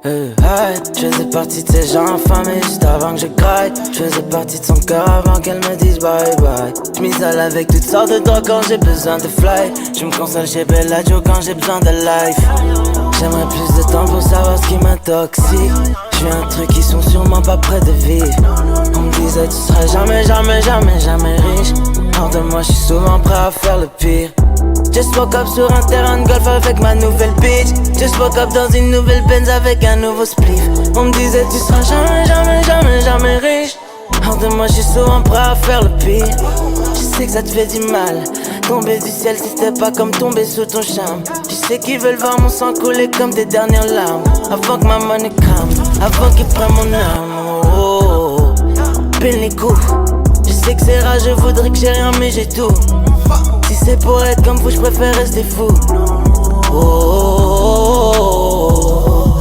Je faisais partie de ces gens affamés juste avant que je graille. Je faisais partie de son cœur avant qu'elle me dise bye bye. Je m'isole avec toutes sortes de drogues quand j'ai besoin de fly. Je me console chez Bellagio quand j'ai besoin de life. J'aimerais plus de temps pour savoir ce qui m'intoxique. J'fais un truc qui sont sûrement pas près de vivre. On me disait tu seras jamais, jamais, jamais, jamais riche. Hors de moi, j'suis souvent prêt à faire le pire. Just woke up sur un terrain de golf avec ma nouvelle bitch. Just woke up dans une nouvelle Benz avec un nouveau spliff. On me disait tu seras jamais, jamais, jamais, jamais riche. Hors de moi, j'suis souvent prêt à faire le pire. Je sais que ça te fait du mal. Tomber du ciel si c'était pas comme tomber sous ton charme. Je sais qu'ils veulent voir mon sang couler comme des dernières larmes. Avant que ma money come, avant qu'ils prennent mon âme. Oh, oh, oh. Pile les coups. Je sais que c'est rare, je voudrais que j'ai rien mais j'ai tout. Si c'est pour être comme vous, je préfère rester fou. Oh, oh, oh, oh.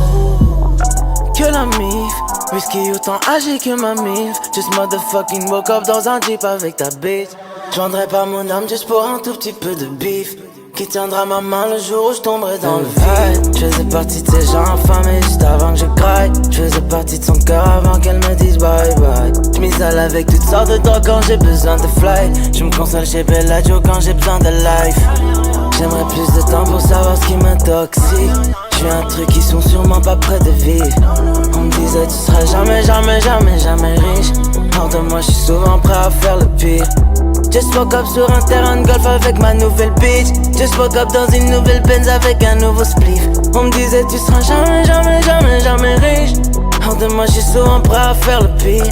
Que la mif, whisky autant âgé que ma mif. Just motherfucking woke up dans un jeep avec ta bitch. Je vendrais pas mon âme juste pour un tout petit peu de bif. Qui tiendra ma main le jour où je tomberai dans le vide. Je faisais partie de ces gens affamés juste avant que je graille. Je faisais partie de son cœur avant qu'elle me dise bye bye. Je m'isole avec toutes sortes de drogues quand j'ai besoin de fly. Je me console chez Bellagio quand j'ai besoin de life. J'aimerais plus de temps pour savoir ce qui m'intoxique. J'fais un truc qui sont sûrement pas près de vivre. On me disait tu seras jamais, jamais, jamais, jamais riche. Hors de moi, j'suis souvent prêt à faire le pire. Just woke up sur un terrain de golf avec ma nouvelle bitch. Just woke up dans une nouvelle Benz avec un nouveau spliff. On me disait tu seras jamais, jamais, jamais, jamais riche. Hors de moi, j'suis souvent prêt à faire le pire.